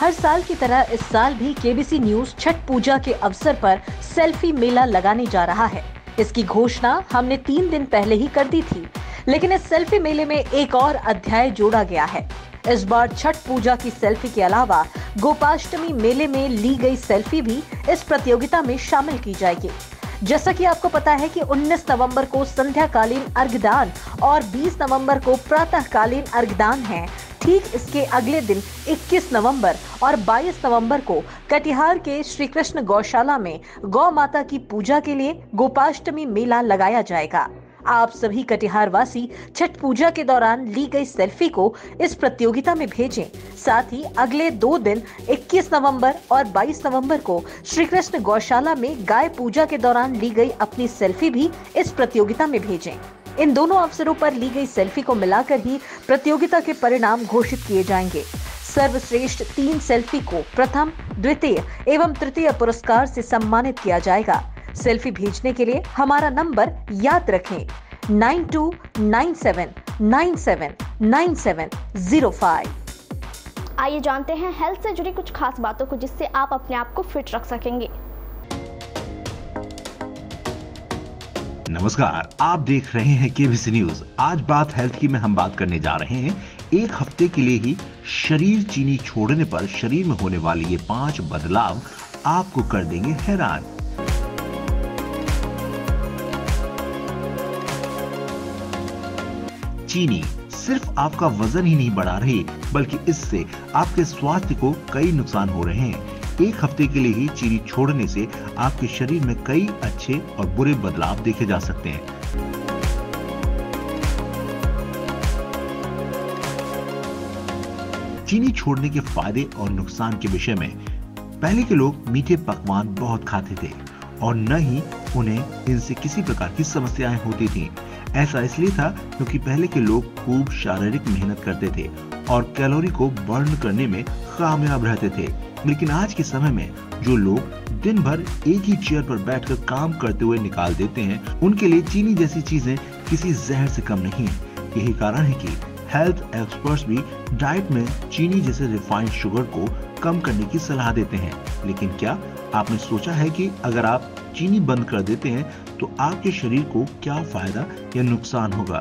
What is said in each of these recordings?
हर साल की तरह इस साल भी केबीसी न्यूज छठ पूजा के अवसर पर सेल्फी मेला लगाने जा रहा है। इसकी घोषणा हमने 3 दिन पहले ही कर दी थी, लेकिन इस सेल्फी मेले में एक और अध्याय जोड़ा गया है। इस बार छठ पूजा की सेल्फी के अलावा गोपाष्टमी मेले में ली गई सेल्फी भी इस प्रतियोगिता में शामिल की जाएगी। जैसा कि आपको पता है कि 19 नवंबर को संध्याकालीन अर्घदान और 20 नवंबर को प्रातःकालीन अर्घदान है। ठीक इसके अगले दिन 21 नवंबर और 22 नवंबर को कटिहार के श्री कृष्ण गौशाला में गौ माता की पूजा के लिए गोपाष्टमी मेला लगाया जाएगा। आप सभी कटिहार वासी छठ पूजा के दौरान ली गई सेल्फी को इस प्रतियोगिता में भेजें। साथ ही अगले 2 दिन 21 नवंबर और 22 नवंबर को श्री कृष्ण गौशाला में गाय पूजा के दौरान ली गई अपनी सेल्फी भी इस प्रतियोगिता में भेजें। इन दोनों अवसरों पर ली गई सेल्फी को मिलाकर ही प्रतियोगिता के परिणाम घोषित किए जाएंगे। सर्वश्रेष्ठ 3 सेल्फी को प्रथम, द्वितीय एवं तृतीय पुरस्कार से सम्मानित किया जाएगा। सेल्फी भेजने के लिए हमारा नंबर याद रखें 9297979705। आइए जानते हैं हेल्थ से जुड़ी कुछ खास बातों को जिससे आप अपने आप को फिट रख सकेंगे। नमस्कार, आप देख रहे हैं केबीसी न्यूज। आज बात हेल्थ की में हम बात करने जा रहे हैं। एक हफ्ते के लिए ही शरीर चीनी छोड़ने पर शरीर में होने वाले ये 5 बदलाव आपको कर देंगे हैरान। चीनी सिर्फ आपका वजन ही नहीं बढ़ा रही, बल्कि इससे आपके स्वास्थ्य को कई नुकसान हो रहे हैं। एक हफ्ते के लिए ही चीनी छोड़ने से आपके शरीर में कई अच्छे और बुरे बदलाव देखे जा सकते हैं। चीनी छोड़ने के फायदे और नुकसान के विषय में पहले के लोग मीठे पकवान बहुत खाते थे और न ही उन्हें इनसे किसी प्रकार की समस्याएं होती थीं। ऐसा इसलिए था क्योंकि पहले के लोग खूब शारीरिक मेहनत करते थे और कैलोरी को बर्न करने में कामयाब रहते थे। लेकिन आज के समय में जो लोग दिन भर एक ही चेयर पर बैठकर काम करते हुए निकाल देते हैं, उनके लिए चीनी जैसी चीजें किसी जहर से कम नहीं है। यही कारण है कि हेल्थ एक्सपर्ट्स भी डाइट में चीनी जैसे रिफाइंड शुगर को कम करने की सलाह देते हैं। लेकिन क्या आपने सोचा है कि अगर आप चीनी बंद कर देते हैं तो आपके शरीर को क्या फायदा या नुकसान होगा?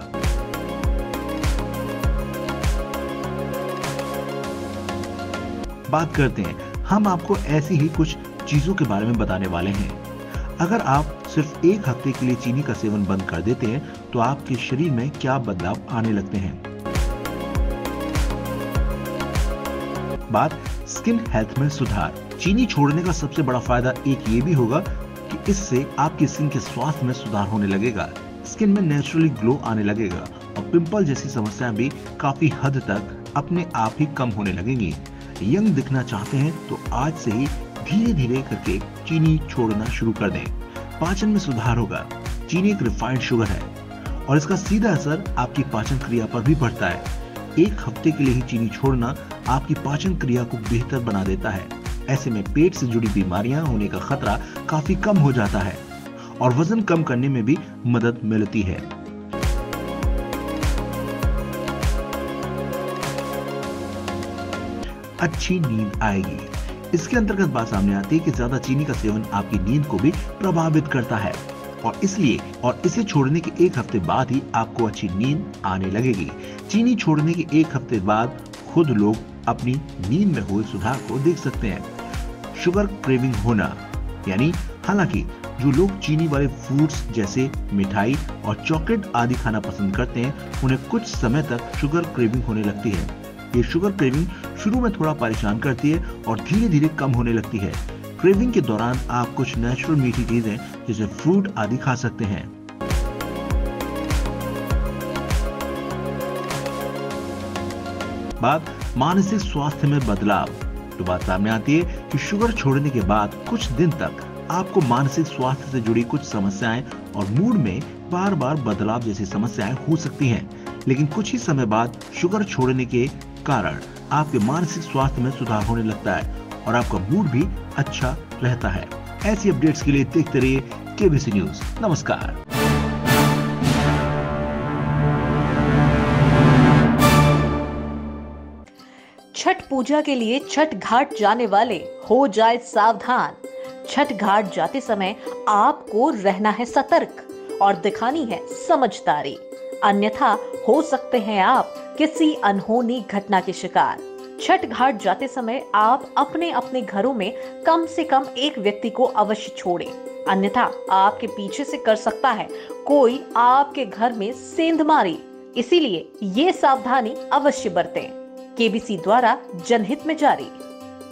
बात करते हैं, हम आपको ऐसी ही कुछ चीजों के बारे में बताने वाले हैं। अगर आप सिर्फ एक हफ्ते के लिए चीनी का सेवन बंद कर देते हैं तो आपके शरीर में क्या बदलाव आने लगते हैं। बात स्किन हेल्थ में सुधार। चीनी छोड़ने का सबसे बड़ा फायदा एक ये भी होगा कि इससे आपकी स्किन के स्वास्थ्य में सुधार होने लगेगा। स्किन में नेचुरली ग्लो आने लगेगा और पिंपल जैसी समस्याएं भी काफी हद तक अपने आप ही कम होने लगेंगी। यंग दिखना चाहते हैं तो आज से ही धीरे धीरे करके चीनी छोड़ना शुरू कर दें। पाचन में सुधार होगा। चीनी एक रिफाइंड शुगर है और इसका सीधा असर आपकी पाचन क्रिया पर भी पड़ता है। एक हफ्ते के लिए ही चीनी छोड़ना आपकी पाचन क्रिया को बेहतर बना देता है। ऐसे में पेट से जुड़ी बीमारियां होने का खतरा काफी कम हो जाता है और वजन कम करने में भी मदद मिलती है। अच्छी नींद आएगी। इसके अंतर्गत बात सामने आती है कि ज्यादा चीनी का सेवन आपकी नींद को भी प्रभावित करता है और इसे छोड़ने के 1 हफ्ते बाद ही आपको अच्छी नींद आने लगेगी। चीनी छोड़ने के 1 हफ्ते बाद खुद लोग अपनी नींद में हुए सुधार को देख सकते हैं। शुगर क्रेविंग होना, यानी हालांकि जो लोग चीनी वाले फूड्स जैसे मिठाई और चॉकलेट आदि खाना पसंद करते हैं, उन्हें कुछ समय तक शुगर क्रेविंग होने लगती है। ये शुगर क्रेविंग शुरू में थोड़ा परेशान करती है और धीरे धीरे कम होने लगती है। क्रेविंग के दौरान आप कुछ नेचुरल मीठी चीजें जैसे फ्रूट आदि खा सकते हैं। बात मानसिक स्वास्थ्य में बदलाव। तो बात सामने आती है कि शुगर छोड़ने के बाद कुछ दिन तक आपको मानसिक स्वास्थ्य से जुड़ी कुछ समस्याएं और मूड में बार बार बदलाव जैसी समस्याएं हो सकती हैं। लेकिन कुछ ही समय बाद शुगर छोड़ने के कारण आपके मानसिक स्वास्थ्य में सुधार होने लगता है और आपका मूड भी अच्छा रहता है। ऐसी अपडेट्स के लिए देखते रहिए केबीसी न्यूज। नमस्कार। छठ पूजा के लिए छठ घाट जाने वाले हो जाए सावधान। छठ घाट जाते समय आपको रहना है सतर्क और दिखानी है समझदारी, अन्यथा हो सकते हैं आप किसी अनहोनी घटना के शिकार। छठ घाट जाते समय आप अपने अपने घरों में कम से कम एक व्यक्ति को अवश्य छोड़ें, अन्यथा आपके पीछे से कर सकता है कोई आपके घर में सेंधमारी। इसीलिए ये सावधानी अवश्य बरतें। केबीसी द्वारा जनहित में जारी।